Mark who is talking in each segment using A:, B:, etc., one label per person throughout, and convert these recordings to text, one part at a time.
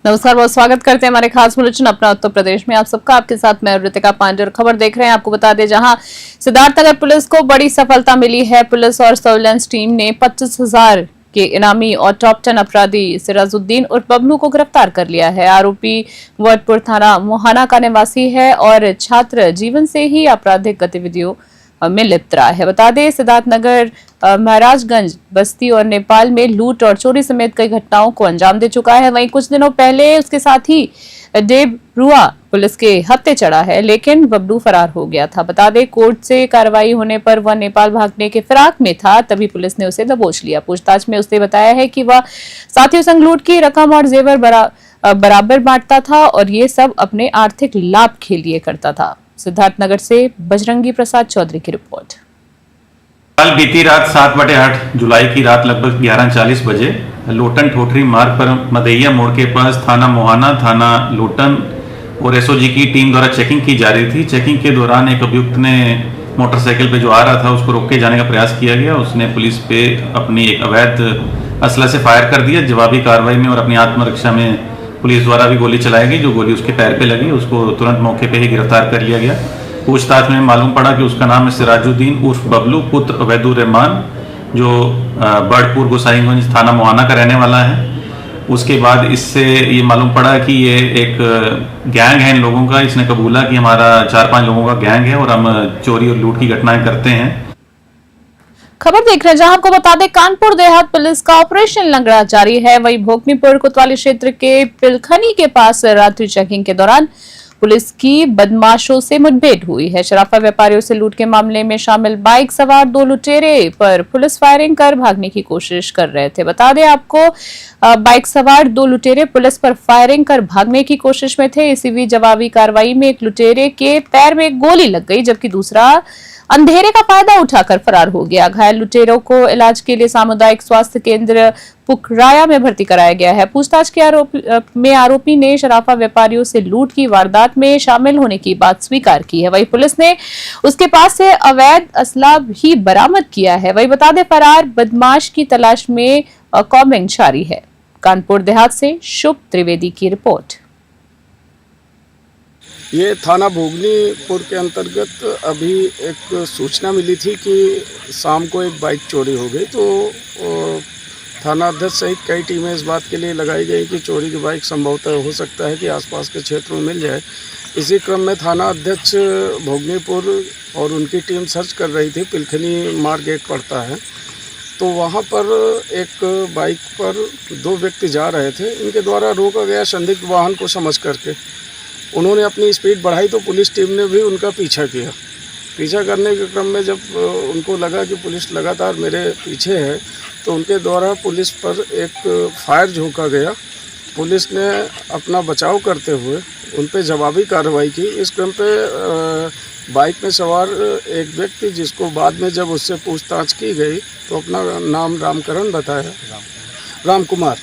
A: नमस्कार, बहुत स्वागत करते हैं हमारे खास बुलेटिन अपना उत्तर प्रदेश में। आप सबका आपके साथ मैं ऋतिका पांडे और खबर देख रहे हैं। आपको बता दें, जहां सिद्धार्थनगर पुलिस को बड़ी सफलता मिली है। पुलिस और सर्विलांस टीम ने 25,000 के इनामी और टॉप 10 अपराधी सिराजुद्दीन उर्फ बबलू को गिरफ्तार कर लिया है। आरोपी वटपुर थाना मोहाना का निवासी है और छात्र जीवन से ही आपराधिक गतिविधियों में लिप्त रहा है। बता दें, सिद्धार्थनगर, महाराजगंज, बस्ती और नेपाल में लूट और चोरी समेत कई घटनाओं को अंजाम दे चुका है। वहीं कुछ दिनों पहले उसके साथ ही डेबरुआ पुलिस के हत्थे चढ़ा है, लेकिन बबलू फरार हो गया था। बता दें, कोर्ट से कार्रवाई होने पर वह नेपाल भागने के फिराक में था, तभी पुलिस ने उसे दबोच लिया। पूछताछ में उसने बताया है कि वह साथियों संग लूट की रकम और जेवर बराबर बांटता था और ये सब अपने आर्थिक लाभ के लिए करता था। सिद्धार्थनगर से बजरंगी प्रसाद चौधरी की रिपोर्ट।
B: कल बीती रात 7/8 जुलाई की रात लगभग 11:40 बजे लोटन ठोठरी मार्ग पर मदैया मोड़ के पास थाना मोहाना, थाना लोटन और एसओजी की टीम द्वारा चेकिंग की जा रही थी। चेकिंग के दौरान एक अभियुक्त ने मोटरसाइकिल पे जो आ रहा था उसको रोक के जाने का प्रयास किया गया। उसने पुलिस पे अपनी एक अवैध असला से फायर कर दिया। जवाबी कार्रवाई में और अपनी आत्मरक्षा में पुलिस द्वारा भी गोली चलाई गई। जो गोली उसके पैर पे लगी, उसको तुरंत मौके पे ही गिरफ्तार कर लिया गया। पूछताछ में मालूम पड़ा कि उसका नाम है सिराजुद्दीन उर्फ बबलू पुत्र अवैदुर रहमान, जो बर्डपुर गोसाईगंज थाना मोहाना का रहने वाला है। उसके बाद इससे ये मालूम पड़ा कि ये एक गैंग है इन लोगों का। इसने कबूला कि हमारा 4-5 लोगों का गैंग है और हम चोरी और लूट की घटनाएं करते हैं।
A: खबर देख रहे हैं, जहां आपको बता दें, कानपुर देहात पुलिस का ऑपरेशन लंगड़ा जारी है। वहीं भोकनीपुर कोतवाली क्षेत्र के पिलखनी के पास रात्रि चेकिंग के दौरान पुलिस की बदमाशों से मुठभेड़ हुई है। शराफा व्यापारियों से लूट के मामले में शामिल बाइक सवार 2 लुटेरे पर पुलिस फायरिंग कर भागने की कोशिश कर रहे थे। बता दें आपको, बाइक सवार 2 लुटेरे पुलिस पर फायरिंग कर भागने की कोशिश में थे। इसी बीच जवाबी कार्रवाई में एक लुटेरे के पैर में गोली लग गई, जबकि दूसरा अंधेरे का फायदा उठाकर फरार हो गया। घायल लुटेरों को इलाज के लिए सामुदायिक स्वास्थ्य केंद्र पुखराया में भर्ती कराया गया है। पूछताछ के आरोपी ने शराफा व्यापारियों से लूट की वारदात में शामिल होने की बात स्वीकार की है। वहीं पुलिस ने उसके पास से अवैध असला भी बरामद किया है। वहीं बता दें, फरार बदमाश की तलाश में कॉम्बिंग जारी है। कानपुर देहात से शुभ त्रिवेदी की रिपोर्ट।
C: ये थाना भोगनीपुर के अंतर्गत अभी एक सूचना मिली थी कि शाम को एक बाइक चोरी हो गई। तो थाना अध्यक्ष सहित कई टीमें इस बात के लिए लगाई गई कि चोरी की बाइक संभवतः हो सकता है कि आसपास के क्षेत्र में मिल जाए। इसी क्रम में थाना अध्यक्ष भोगनीपुर और उनकी टीम सर्च कर रही थी। पिलखनी मार्ग एक पड़ता है, तो वहाँ पर एक बाइक पर 2 व्यक्ति जा रहे थे। इनके द्वारा रोका गया संदिग्ध वाहन को समझ करके। उन्होंने अपनी स्पीड बढ़ाई तो पुलिस टीम ने भी उनका पीछा किया। पीछा करने के क्रम में जब उनको लगा कि पुलिस लगातार मेरे पीछे है, तो उनके द्वारा पुलिस पर एक फायर झोंका गया। पुलिस ने अपना बचाव करते हुए उन पर जवाबी कार्रवाई की। इस क्रम पे बाइक में सवार एक व्यक्ति, जिसको बाद में जब उससे पूछताछ की गई तो अपना नाम रामकरण बताया, राम कुमार,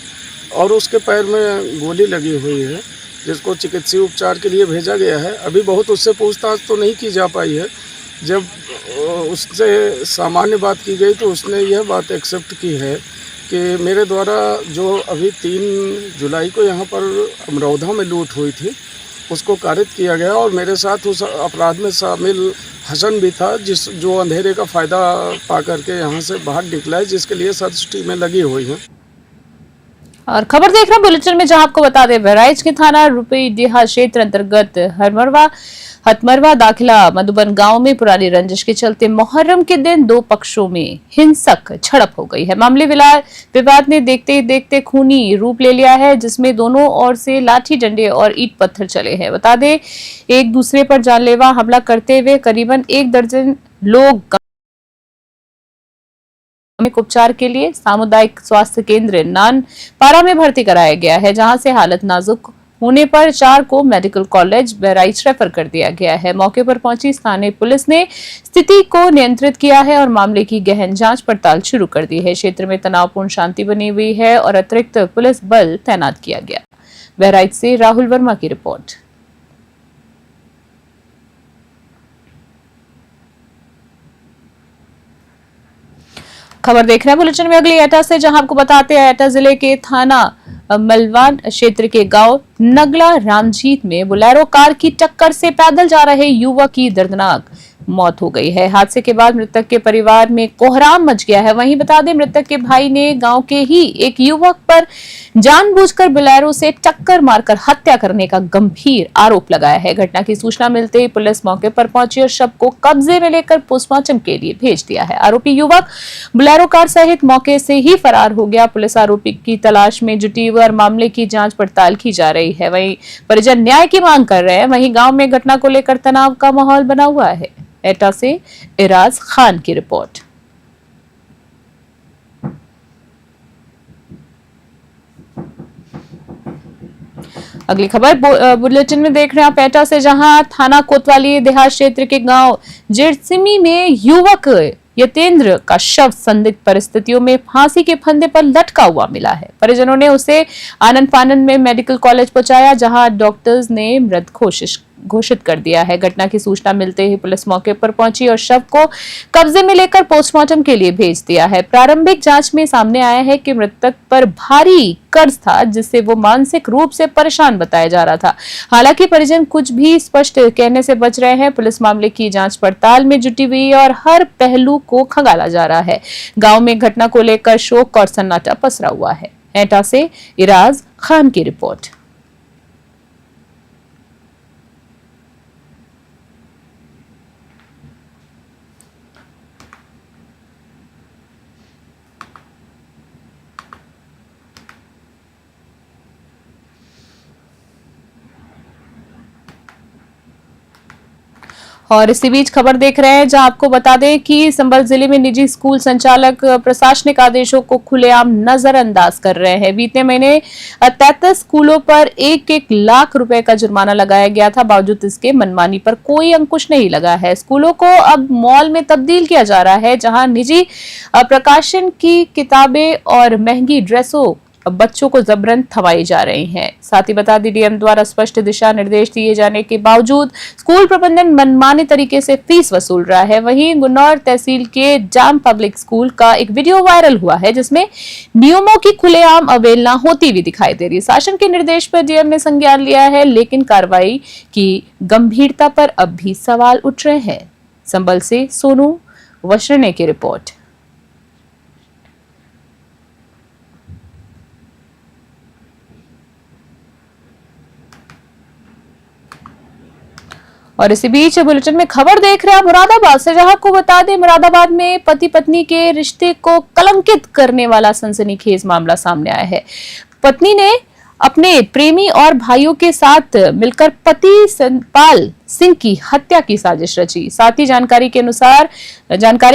C: और उसके पैर में गोली लगी हुई है, जिसको चिकित्सीय उपचार के लिए भेजा गया है। अभी बहुत उससे पूछताछ तो नहीं की जा पाई है। जब उससे सामान्य बात की गई तो उसने यह बात एक्सेप्ट की है कि मेरे द्वारा जो अभी 3 जुलाई को यहाँ पर अमरौधा में लूट हुई थी, उसको कारित किया गया और मेरे साथ उस अपराध में शामिल हसन भी था, जो अंधेरे का फ़ायदा पा करके यहाँ से बाहर निकला है, जिसके लिए सर्च टीमें लगी हुई हैं।
A: और खबर देख रहे हैं बुलेटिन में, जहां आपको बता दें, बहराइच के थाना रुपईडीहा क्षेत्र अंतर्गत हथमरवा दाखिला मधुबन गांव में पुरानी रंजिश के चलते मुहर्रम के दिन 2 पक्षों में हिंसक झड़प हो गई है। मामले विवाद ने देखते ही देखते खूनी रूप ले लिया है, जिसमें दोनों ओर से लाठी डंडे और ईंट पत्थर चले हैं। बता दें, एक दूसरे पर जानलेवा हमला करते हुए करीबन 1 दर्जन लोग उपचार के लिए सामुदायिक स्वास्थ्य केंद्र नानपारा में भर्ती कराया गया है, जहां से हालत नाजुक होने पर 4 को मेडिकल कॉलेज बहराइच रेफर कर दिया गया है। मौके पर पहुंची स्थानीय पुलिस ने स्थिति को नियंत्रित किया है और मामले की गहन जांच पड़ताल शुरू कर दी है। क्षेत्र में तनावपूर्ण शांति बनी हुई है और अतिरिक्त पुलिस बल तैनात किया गया। बहराइच से राहुल वर्मा की रिपोर्ट। खबर देख रहे हैं बुलेटिन में अगली एटा से, जहां आपको बताते हैं एटा जिले के थाना मलवान क्षेत्र के गांव नगला रामजीत में बोलेरो कार की टक्कर से पैदल जा रहे युवक की दर्दनाक मौत हो गई है। हादसे के बाद मृतक के परिवार में कोहराम मच गया है। वहीं बता दें, मृतक के भाई ने गांव के ही एक युवक पर जानबूझकर बोलेरो से टक्कर मारकर हत्या करने का गंभीर आरोप लगाया है। घटना की सूचना मिलते ही पुलिस मौके पर पहुंची और शव को कब्जे में लेकर पोस्टमार्टम के लिए भेज दिया है। आरोपी युवक बोलेरो कार सहित मौके से ही फरार हो गया। पुलिस आरोपी की तलाश में जुटी हुई और मामले की जांच पड़ताल की जा रही है। वहीं परिजन न्याय की मांग कर रहे हैं। वहीं गांव में घटना को लेकर तनाव का माहौल बना हुआ है। एटा से इराज खान की रिपोर्ट। अगली खबर बुलेटिन में देख रहे हैं आप एटा से, जहां थाना कोतवाली देहात क्षेत्र के गांव जिरसिमी में युवक यतेंद्र का शव संदिग्ध परिस्थितियों में फांसी के फंदे पर लटका हुआ मिला है। परिजनों ने उसे आनंद फानंद में मेडिकल कॉलेज पहुंचाया, जहां डॉक्टर्स ने मृत घोषित कर दिया है। घटना की सूचना मिलते ही पुलिस मौके पर पहुंची और शव को कब्जे में लेकर पोस्टमार्टम के लिए भेज दिया है। प्रारंभिक जांच में सामने आया है कि मृतक पर भारी कर्ज था, जिससे वो मानसिक रूप से परेशान बताया जा रहा था। हालांकि परिजन कुछ भी स्पष्ट कहने से बच रहे हैं। पुलिस मामले की जांच पड़ताल में जुटी हुई है और हर पहलू को खंगाला जा रहा है। गांव में घटना को लेकर शोक और सन्नाटा पसरा हुआ है। एटा से इराज खान की रिपोर्ट। और इसी बीच खबर देख रहे हैं, जहां आपको बता दें कि संभल जिले में निजी स्कूल संचालक प्रशासनिक आदेशों को खुलेआम नजरअंदाज कर रहे हैं। बीते महीने 33 स्कूलों पर 1-1 लाख रुपए का जुर्माना लगाया गया था। बावजूद इसके मनमानी पर कोई अंकुश नहीं लगा है। स्कूलों को अब मॉल में तब्दील किया जा रहा है, जहां निजी प्रकाशन की किताबें और महंगी ड्रेसों बच्चों को जबरन थमाई जा रही हैं। साथ ही बता दी, डीएम द्वारा स्पष्ट दिशा निर्देश दिए जाने के बावजूद स्कूल प्रबंधन मनमाने तरीके से फीस वसूल रहा है। वहीं गुन्नौर तहसील के जाम पब्लिक स्कूल का एक वीडियो वायरल हुआ है, जिसमें नियमों की खुलेआम अवहेलना होती हुई दिखाई दे रही है। शासन के निर्देश पर डीएम ने संज्ञान लिया है, लेकिन कार्रवाई की गंभीरता पर अब भी सवाल उठ रहे हैं। संभल से सोनू वशरने की रिपोर्ट। और इसी बीच बुलेटिन में खबर देख रहे हैं मुरादाबाद से, जहां आपको बता दें, मुरादाबाद में पति पत्नी के रिश्ते को कलंकित करने वाला सनसनीखेज मामला सामने आया है। पत्नी ने अपने प्रेमी और भाइयों के साथ मिलकर पति सतपाल सिंह की हत्या की साजिश रची। साथ ही जानकारी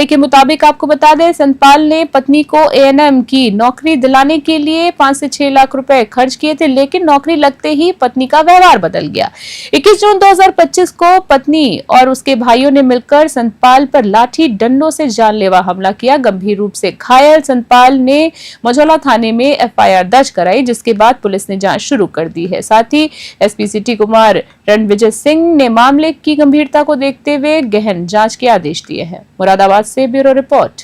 A: के मुताबिक आपको बता दें, सतपाल ने पत्नी को एएनएम की नौकरी दिलाने के लिए 5 से 6 लाख रुपए खर्च किए थे, लेकिन नौकरी लगते ही पत्नी का व्यवहार बदल गया। 21 जून 2025 को पत्नी और उसके भाइयों ने मिलकर सतपाल पर लाठी डंडों से जानलेवा हमला किया। गंभीर रूप से घायल सतपाल ने मझौला थाने में एफआईआर दर्ज कराई, जिसके बाद पुलिस ने जांच शुरू कर दी है। साथ ही एसपी सिटी कुमार रणविजय सिंह ने मामले की गंभीरता को देखते हुए गहन जांच के आदेश दिए हैं। मुरादाबाद से ब्यूरो रिपोर्ट।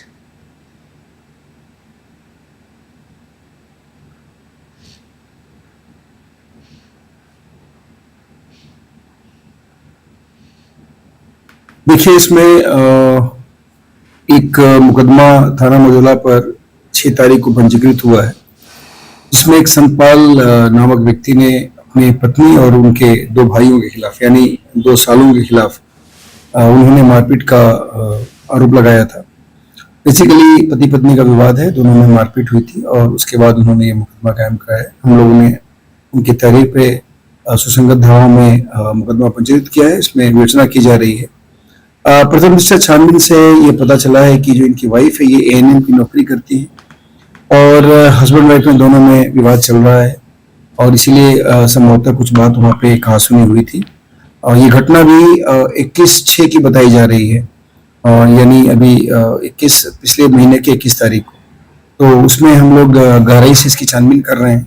D: देखिए, इसमें एक मुकदमा थाना मझौला पर 6 तारीख को पंजीकृत हुआ है, जिसमें एक सतपाल नामक व्यक्ति ने अपनी पत्नी और उनके 2 भाइयों के खिलाफ, यानी 2 सालों के खिलाफ उन्होंने मारपीट का आरोप लगाया था। बेसिकली पति पत्नी का विवाद है, दोनों में मारपीट हुई थी और उसके बाद उन्होंने ये मुकदमा कायम कराया है। हम लोगों ने उनकी तहरीर पे सुसंगत धाराओं में मुकदमा पंजीकृत किया है। इसमें विवेचना की जा रही है। प्रथम दृष्टया छानबीन से ये पता चला है कि जो इनकी वाइफ है, ये एएनएम की नौकरी करती है और हस्बैंड वाइफ में दोनों में विवाद चल रहा है और इसीलिए संभवतः कुछ बात वहाँ पे कहासुनी हुई थी। और ये घटना भी 21/6 की बताई जा रही है, यानी अभी 21 पिछले महीने के 21 तारीख को। तो उसमें हम लोग गहराई से इसकी छानबीन कर रहे हैं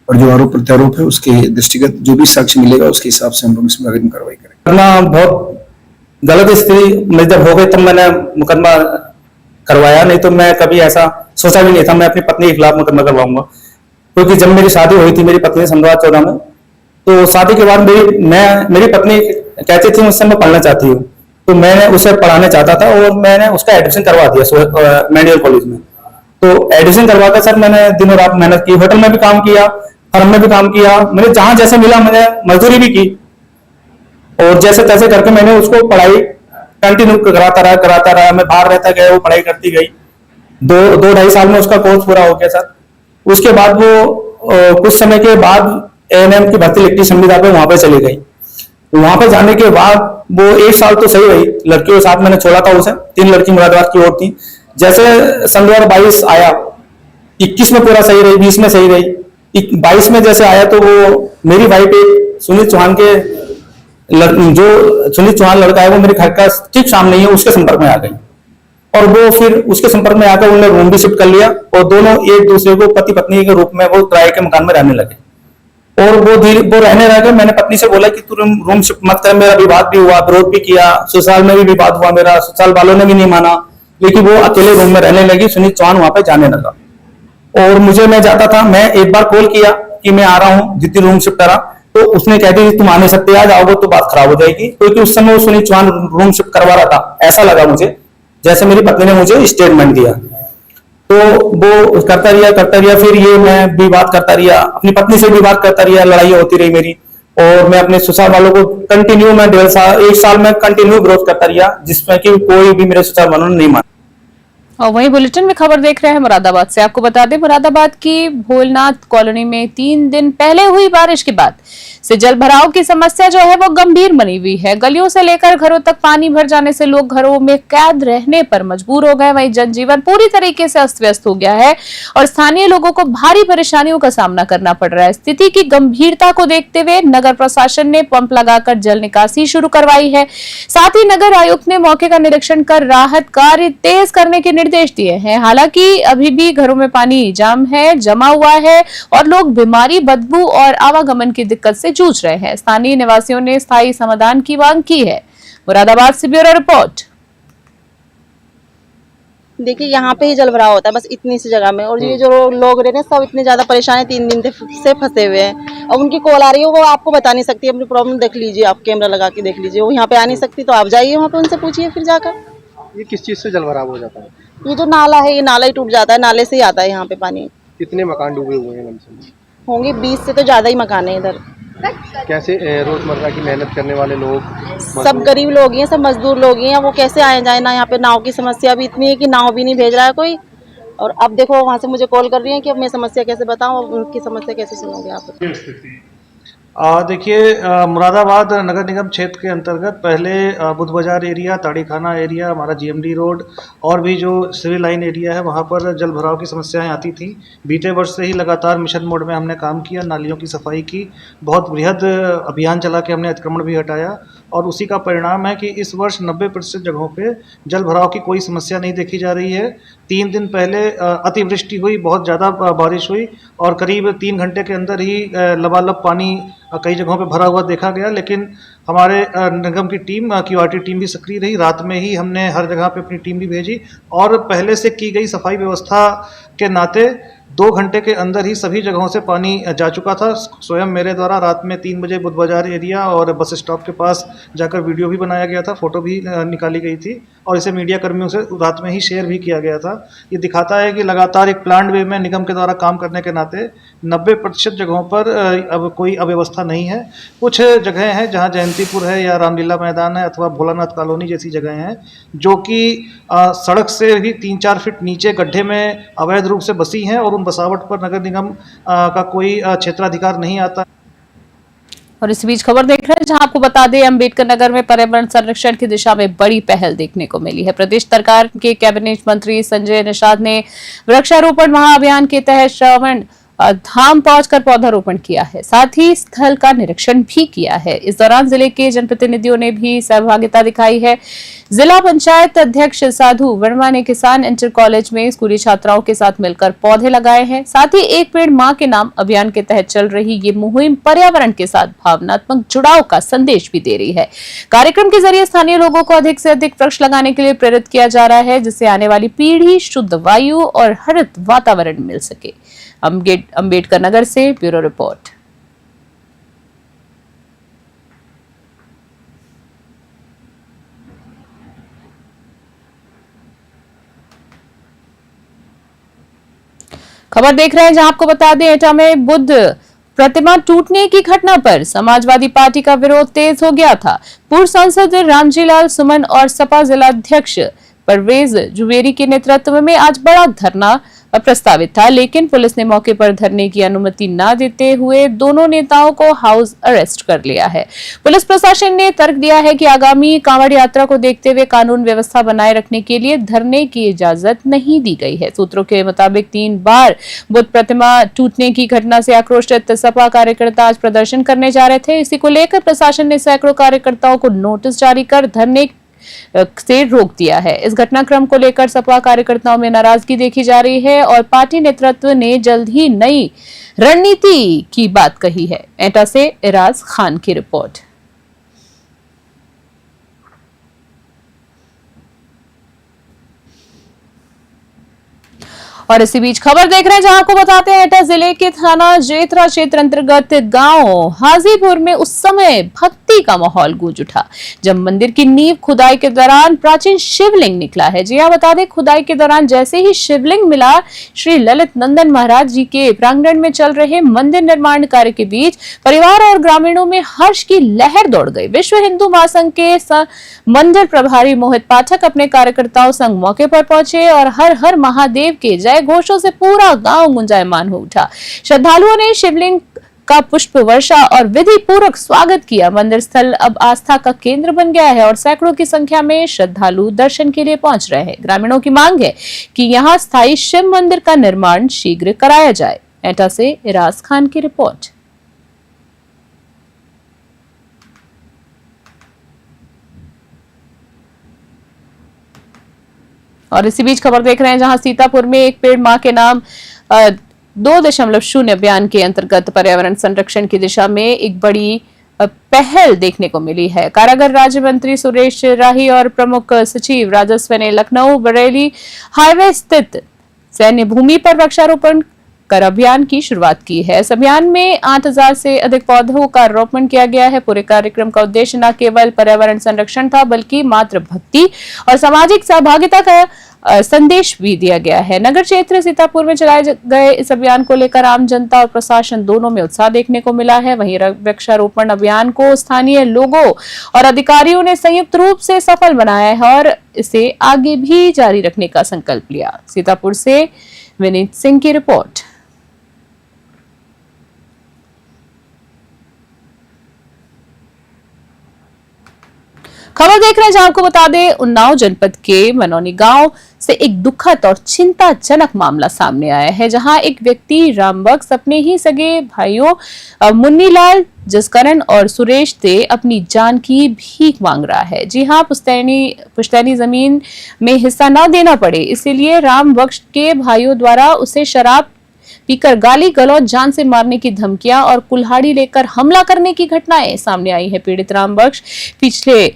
D: और जो आरोप प्रत्यारोप है उसके दृष्टिगत जो भी साक्ष्य मिलेगा उसके हिसाब से हम लोग इसमें अग्रिम कार्रवाई करेंगे।
E: बहुत गलत स्थिति में जब हो गई तब मैंने मुकदमा करवाया, नहीं तो मैं कभी ऐसा सोचा भी नहीं था मैं अपनी पत्नी के खिलाफ मुकदमा करवाऊंगा। क्योंकि जब मेरी शादी हुई थी मेरी पत्नी सन 2014 में, तो शादी के बाद मेरी पत्नी कहती थी मुझसे मैं पढ़ना चाहती हूँ, तो मैंने उसे पढ़ाने चाहता था और मैंने उसका एडमिशन करवा दिया मेडिकल कॉलेज में। तो एडमिशन करवाकर सर मैंने दिनों रात मेहनत की, होटल में भी काम किया, फर्म में भी काम किया, मैंने जहां जैसे मिला मैंने मजदूरी भी की और जैसे तैसे करके मैंने उसको पढ़ाई कंटिन्यू कराता रहा। मैं बाहर रहता गया, वो पढ़ाई करती गई। 2-2.5 साल में उसका कोर्स पूरा हो गया सर। उसके बाद वो कुछ समय के बाद एएनएम की भर्ती लिखी संविदा पे, वहां पे चली गई। वहां पे जाने के बाद वो 1 साल तो सही रही, लड़कियों के साथ मैंने छोड़ा था उसे, 3 लड़की मुरादाबाद की और थी। जैसे सन 2022 आया, 21 में पूरा सही रही, 20 में सही रही, 22 में जैसे आया तो वो मेरी वाइफ एक सुनील चौहान लड़का है, वो मेरे घर का ठीक सामने ही है, उसके संपर्क में आ गई और वो फिर उसके संपर्क में आकर उन्होंने रूम भी शिफ्ट कर लिया और दोनों एक दूसरे को पति पत्नी के रूप में वो किराए के मकान में रहने लगे। और वो रहने लगे। मैंने पत्नी से बोला कि तू रूम शिफ्ट मत कर, मेरा विवाद भी हुआ, विरोध भी किया, ससुराल में भी विवाद हुआ मेरा, ससुराल वालों ने भी नहीं माना, लेकिन वो अकेले रूम में रहने लगी। सुनील चौहान वहां पे जाने लगा और मैं जाता था, मैं एक बार कॉल किया कि मैं आ रहा हूँ, जितनी रूम शिफ्ट करा, तो उसने कह दी तुम आ नहीं सकते, आज आओगे तो बात खराब हो जाएगी, क्योंकि उस समय वो सुनील चौहान रूम शिफ्ट करवा रहा था, ऐसा लगा मुझे, जैसे मेरी पत्नी ने मुझे स्टेटमेंट दिया। तो वो करता रिया, फिर ये मैं भी बात करता रिया, अपनी पत्नी से भी बात करता रिया, लड़ाई होती रही मेरी और मैं अपने ससुराल वालों को कंटिन्यू, मैं 1 साल में कंटिन्यू विरोध करता रिया, जिसमें कि कोई भी मेरे ससुराल वालों ने नहीं माना।
A: और वहीं बुलेटिन में खबर देख रहे हैं मुरादाबाद से। आपको बता दें, मुरादाबाद की भोलनाथ कॉलोनी में 3 दिन पहले हुई बारिश के बाद से जल भराव की समस्या जो है वो गंभीर बनी हुई है। गलियों से लेकर घरों तक पानी भर जाने से लोग घरों में कैद रहने पर मजबूर हो गए। वहीं जनजीवन पूरी तरीके से अस्त व्यस्त हो गया है और स्थानीय लोगों को भारी परेशानियों का सामना करना पड़ रहा है। स्थिति की गंभीरता को देखते हुए नगर प्रशासन ने पंप लगाकर जल निकासी शुरू करवाई है। साथ ही नगर आयुक्त ने मौके का निरीक्षण कर राहत कार्य तेज करने के निर्देश दिए हैं। हालांकि अभी भी घरों में पानी जमा हुआ है और लोग बीमारी, बदबू और आवागमन की दिक्कत से जूझ रहे हैं। स्थानीय निवासियों ने स्थायी समाधान की मांग की है। मुरादाबाद से ब्यूरो रिपोर्ट।
F: देखिए यहाँ पे ही जल भराव होता है बस इतनी सी जगह में, और ये जो लोग रहते हैं सब इतने ज्यादा परेशान है, 3 दिन से फंसे हुए हैं। अब उनकी कॉल आ रही है, वो आपको बता नहीं सकती, अपनी प्रॉब्लम देख लीजिए, आप कैमरा लगा के देख लीजिए, वो यहाँ पे आ नहीं सकती, तो आप जाइए वहाँ पे उनसे पूछिए फिर जाकर।
G: ये किस चीज से जल भराव हो जाता है?
F: ये जो नाला है, ये नाला ही टूट जाता है, नाले से ही आता है यहाँ पे पानी।
G: कितने मकान डूबे हुए हैं लमसम?
F: होंगे 20 से तो ज्यादा ही मकान है इधर।
G: कैसे रोजमर्रा की मेहनत करने वाले लोग?
F: सब गरीब लोग हैं, सब मजदूर लोग हैं, वो कैसे आए जाए ना। यहाँ पे नाव की समस्या भी इतनी है कि नाव भी नहीं भेज रहा है कोई। और अब देखो वहाँ से मुझे कॉल कर रही है कि अब मैं समस्या कैसे बताऊँ, अब उनकी समस्या कैसे सुनोगे आप?
H: देखिए, मुरादाबाद नगर निगम क्षेत्र के अंतर्गत पहले बुद्ध बाजार एरिया, ताड़ीखाना एरिया, हमारा जीएमडी रोड और भी जो सिविल लाइन एरिया है वहाँ पर जल भराव की समस्याएं आती थी। बीते वर्ष से ही लगातार मिशन मोड में हमने काम किया, नालियों की सफाई की, बहुत बृहद अभियान चला के हमने अतिक्रमण भी हटाया और उसी का परिणाम है कि इस वर्ष 90% जगहों पे जल भराव की कोई समस्या नहीं देखी जा रही है। 3 दिन पहले अतिवृष्टि हुई, बहुत ज़्यादा बारिश हुई और करीब 3 घंटे के अंदर ही लबालब पानी कई जगहों पे भरा हुआ देखा गया, लेकिन हमारे निगम की टीम, क्यूआरटी टीम भी सक्रिय रही। रात में ही हमने हर जगह पे अपनी टीम भी भेजी और पहले से की गई सफाई व्यवस्था के नाते 2 घंटे के अंदर ही सभी जगहों से पानी जा चुका था। स्वयं मेरे द्वारा रात में 3 बजे बुद्ध बाजार एरिया और बस स्टॉप के पास जाकर वीडियो भी बनाया गया था, फोटो भी निकाली गई थी और इसे मीडिया कर्मियों से रात में ही शेयर भी किया गया था। ये दिखाता है कि लगातार एक प्लान्ड वे में निगम के द्वारा काम करने के नाते 90% जगहों पर अब कोई अव्यवस्था नहीं है। कुछ जगह हैं जहाँ जयंतीपुर है या रामलीला मैदान है अथवा भोलानाथ कॉलोनी जैसी जगह हैं जो कि सड़क से भी 3-4 फीट नीचे गड्ढे में अवैध रूप से बसी हैं और उन बसावट पर नगर निगम का कोई क्षेत्राधिकार नहीं आता।
A: और इस बीच खबर देख रहे हैं जहां आपको बता दें, अंबेडकर नगर में पर्यावरण संरक्षण की दिशा में बड़ी पहल देखने को मिली है। प्रदेश सरकार के कैबिनेट मंत्री संजय निषाद ने वृक्षारोपण महाअभियान के तहत श्रवण धाम पहुंचकर पौधारोपण किया है, साथ ही स्थल का निरीक्षण भी किया है। इस दौरान जिले के जनप्रतिनिधियों ने भी सहभागिता दिखाई है। जिला पंचायत अध्यक्ष साधु वर्मा ने किसान इंटर कॉलेज में स्कूली छात्राओं के साथ मिलकर पौधे लगाए हैं। साथ ही एक पेड़ मां के नाम अभियान के तहत चल रही ये मुहिम पर्यावरण के साथ भावनात्मक जुड़ाव का संदेश भी दे रही है। कार्यक्रम के जरिए स्थानीय लोगों को अधिक से अधिक वृक्ष लगाने के लिए प्रेरित किया जा रहा है, जिससे आने वाली पीढ़ी शुद्ध वायु और हरित वातावरण मिल सके। अंबेडकर नगर से ब्यूरो रिपोर्ट। खबर देख रहे हैं जहां आपको बता दें एटा में बुद्ध प्रतिमा टूटने की घटना पर समाजवादी पार्टी का विरोध तेज हो गया था। पूर्व सांसद रामजीलाल सुमन और सपा जिलाध्यक्ष परवेज जुवेरी के नेतृत्व में आज बड़ा धरना प्रस्तावित था, लेकिन पुलिस ने मौके पर धरने की अनुमति न देते हुए दोनों नेताओं को हाउस अरेस्ट कर लिया है। पुलिस प्रशासन ने तर्क दिया है कि आगामी कांवड़ यात्रा को देखते हुए कानून व्यवस्था बनाए रखने के लिए धरने की इजाजत नहीं दी गई है। सूत्रों के मुताबिक 3 बार बुद्ध प्रतिमा टूटने की घटना से आक्रोशित सपा कार्यकर्ता आज प्रदर्शन करने जा रहे थे। इसी को लेकर प्रशासन ने सैकड़ों कार्यकर्ताओं को नोटिस जारी कर धरने से रोक दिया है। इस घटनाक्रम को लेकर सपा कार्यकर्ताओं में नाराजगी देखी जा रही है और पार्टी नेतृत्व ने जल्द ही नई रणनीति की बात कही है। एटा से इराज खान की रिपोर्ट। और इसी बीच खबर देख रहे हैं जहां आपको बताते हैं एटा जिले के थाना जेतरा क्षेत्र अंतर्गत गांव हाजीपुर में उस समय भक्ति का माहौल गूंज उठा जब मंदिर की नींव खुदाई के दौरान प्राचीन शिवलिंग निकला है। जी हां, बता दें खुदाई के दौरान जैसे ही शिवलिंग मिला, श्री ललित नंदन महाराज जी के प्रांगण में चल रहे मंदिर निर्माण कार्य के बीच परिवार और ग्रामीणों में हर्ष की लहर दौड़ गई। विश्व हिंदू महासंघ के मंदिर प्रभारी मोहित पाठक अपने कार्यकर्ताओं संग मौके पर पहुंचे और हर हर महादेव के जय घोषों से पूरा गांव गुंजायमान हो उठा। श्रद्धालुओं ने शिवलिंग का पुष्प वर्षा और विधि पूर्वक स्वागत किया। मंदिर स्थल अब आस्था का केंद्र बन गया है और सैकड़ों की संख्या में श्रद्धालु दर्शन के लिए पहुंच रहे हैं। ग्रामीणों की मांग है कि यहां स्थायी शिव मंदिर का निर्माण शीघ्र कराया जाए। एटा से इराज खान की रिपोर्ट। और इसी बीच खबर देख रहे हैं जहां सीतापुर में एक पेड़ मां के नाम 2.0 अभियान के अंतर्गत पर्यावरण संरक्षण की दिशा में एक बड़ी पहल देखने को मिली है। कारागार राज्य मंत्री सुरेश राही और प्रमुख सचिव राजस्व ने लखनऊ बरेली हाईवे स्थित सैन्य भूमि पर वृक्षारोपण कर अभियान की शुरुआत की है। इस अभियान में 8000 से अधिक पौधों का रोपण किया गया है। पूरे कार्यक्रम का उद्देश्य न केवल पर्यावरण संरक्षण था बल्कि मातृ भक्ति और सामाजिक सहभागिता का संदेश भी दिया गया है। नगर क्षेत्र सीतापुर में चलाए गए इस अभियान को लेकर आम जनता और प्रशासन दोनों में उत्साह देखने को मिला है। वहीं वृक्षारोपण अभियान को स्थानीय लोगों और अधिकारियों ने संयुक्त रूप से सफल बनाया है और इसे आगे भी जारी रखने का संकल्प लिया। सीतापुर से विनीत सिंह की रिपोर्ट। खबर देख रहे हैं जहां आपको बता दें उन्नाव जनपद के मनौनी गांव से एक दुखद और चिंताजनक मामला सामने आया है, जहां एक व्यक्ति रामबक्स अपने ही सगे भाइयों मुन्नीलाल, जसकरण और सुरेश से अपनी जान की भीख मांग रहा है। जी हां, पुश्तैनी जमीन में हिस्सा न देना पड़े इसलिए रामबक्स के भाइयों द्वारा उसे शराब पीकर गाली गलौज, जान से मारने की धमकियां और कुल्हाड़ी लेकर हमला करने की घटनाएं सामने आई है। पीड़ित रामबक्स पिछले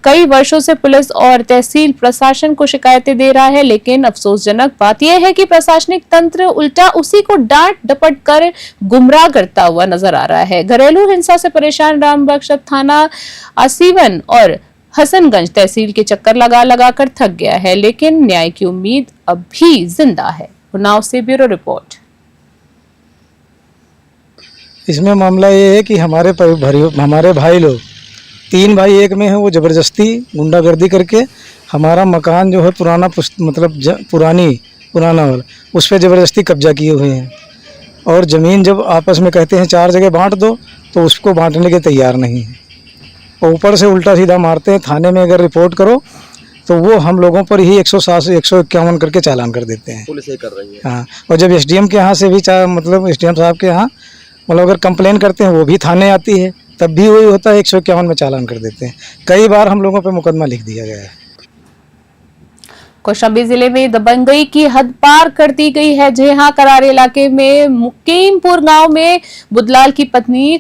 A: कई वर्षों से पुलिस और तहसील प्रशासन को शिकायतें दे रहा है, लेकिन अफसोसजनक बात यह है कि प्रशासनिक तंत्र उल्टा उसी को डांट डपट कर गुमराह करता हुआ नजर आ रहा है। घरेलू हिंसा से परेशान रामबक्स अब थाना आसीवन और हसनगंज तहसील के चक्कर लगा कर थक गया है, लेकिन न्याय की उम्मीद अब भी जिंदा है। उन्नाव से ब्यूरो रिपोर्ट।
I: इसमें मामला ये है कि हमारे भाई लोग 3 भाई एक में हैं, वो ज़बरदस्ती गुंडागर्दी करके हमारा मकान जो है पुराना वाला उस पर ज़बरदस्ती कब्जा किए हुए हैं और ज़मीन जब आपस में कहते हैं 4 जगह बांट दो तो उसको बांटने के तैयार नहीं है और ऊपर से उल्टा सीधा मारते हैं। थाने में अगर रिपोर्ट करो तो वो हम लोगों पर ही 107 से 151 करके चालान कर देते हैं।
G: पुलिस ये कर रही है।
I: हाँ, और जब एसडीएम के यहाँ से भी एसडीएम साहब के यहाँ अगर कंप्लेन करते हैं वो भी थाने आती है तब भी वही होता है, 151 में चालान कर देते हैं। कई बार हम लोगों पे मुकदमा लिख दिया गया है।
A: कौशाम्बी जिले में दबंगई की हद पार कर दी गई है। जहां करारे इलाके में मुकीमपुर गांव में बुधलाल की पत्नी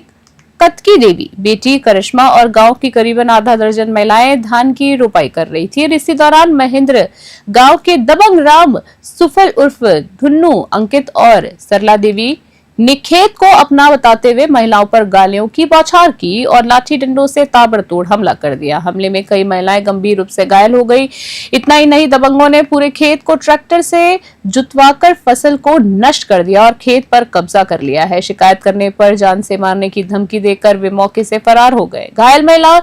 A: कतकी देवी, बेटी करिश्मा और गांव की करीबन आधा दर्जन महिलाएं धान की रोपाई कर रही थी। इसी दौरान महेंद्र गांव के दबंग राम, सुफल उर्फ धुन्नू, अंकित और सरला देवी ने खेत को अपना बताते हुए महिलाओं पर गालियों की बौछार की और लाठी डंडों से ताबड़तोड़ हमला कर दिया। हमले में कई महिलाएं गंभीर रूप से घायल हो गई। इतना ही नहीं, दबंगों ने पूरे खेत को ट्रैक्टर से जुतवाकर फसल को नष्ट कर दिया और खेत पर कब्जा कर लिया है। शिकायत करने पर जान से मारने की धमकी देकर वे मौके से फरार हो गए। घायल महिला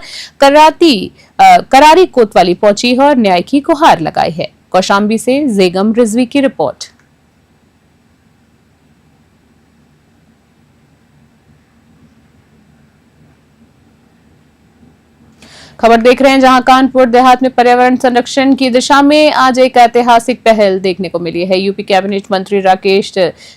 A: करारी कोतवाली पहुंची है और न्याय की गुहार लगाई है। कौशाम्बी से जेगम रिजवी की रिपोर्ट। खबर देख रहे हैं जहां कानपुर देहात में पर्यावरण संरक्षण की दिशा में आज एक ऐतिहासिक पहल देखने को मिली है। यूपी कैबिनेट मंत्री राकेश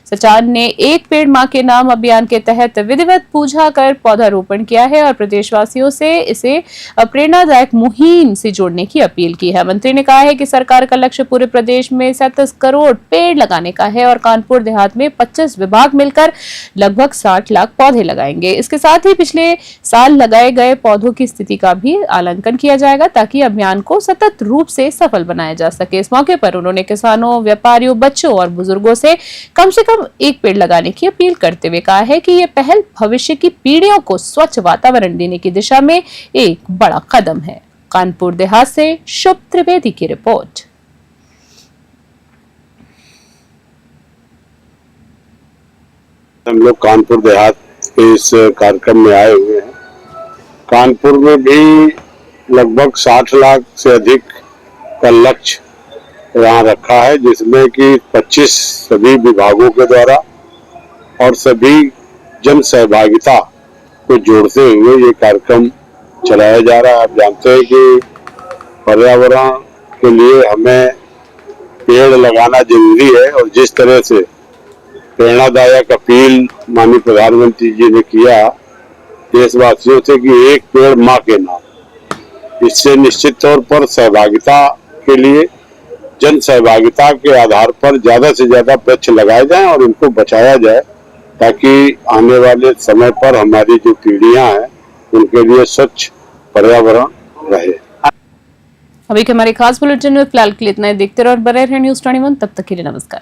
A: सचान ने एक पेड़ मां के नाम अभियान के तहत विधिवत पूजा कर पौधारोपण किया है और प्रदेशवासियों से इसे प्रेरणादायक मुहिम से जोड़ने की अपील की है। मंत्री ने कहा है कि सरकार का लक्ष्य पूरे प्रदेश में 37 करोड़ पेड़ लगाने का है और कानपुर देहात में 25 विभाग मिलकर लगभग 60 लाख पौधे लगाएंगे। इसके साथ ही पिछले साल लगाए गए पौधों की स्थिति का भी आकलन किया जाएगा ताकि अभियान को सतत रूप से सफल बनाया जा सके। इस मौके पर उन्होंने किसानों, व्यापारियों, बच्चों और बुजुर्गों से कम एक पेड़ लगाने की अपील करते हुए कहा है कि यह पहल भविष्य की पीढ़ियों को स्वच्छ वातावरण देने की दिशा में एक बड़ा कदम है। कानपुर देहात से शुभ त्रिवेदी की रिपोर्ट।
J: हम लोग कानपुर देहात के इस कार्यक्रम में आए हुए हैं। कानपुर में भी लगभग 60 लाख से अधिक का लक्ष्य यहाँ रखा है, जिसमें कि 25 सभी विभागों के द्वारा और सभी जन सहभागिता को जोड़ते हुए ये कार्यक्रम चलाया जा रहा है। आप जानते हैं कि पर्यावरण के लिए हमें पेड़ लगाना जरूरी है और जिस तरह से प्रेरणादायक अपील माननीय प्रधानमंत्री जी ने किया देशवासियों से कि एक पेड़ मां के नाम, इससे निश्चित तौर पर सहभागिता के लिए जन सहभागिता के आधार पर ज्यादा से ज्यादा वृक्ष लगाए जाएं और इनको बचाया जाए ताकि आने वाले समय पर हमारी जो पीढ़ियां हैं उनके लिए स्वच्छ पर्यावरण रहे।
A: अभी के हमारे खास बुलेटिन में फिलहाल के लिए इतना ही। देखते रहो और बने रहे न्यूज़ 21। तब तक के लिए नमस्कार।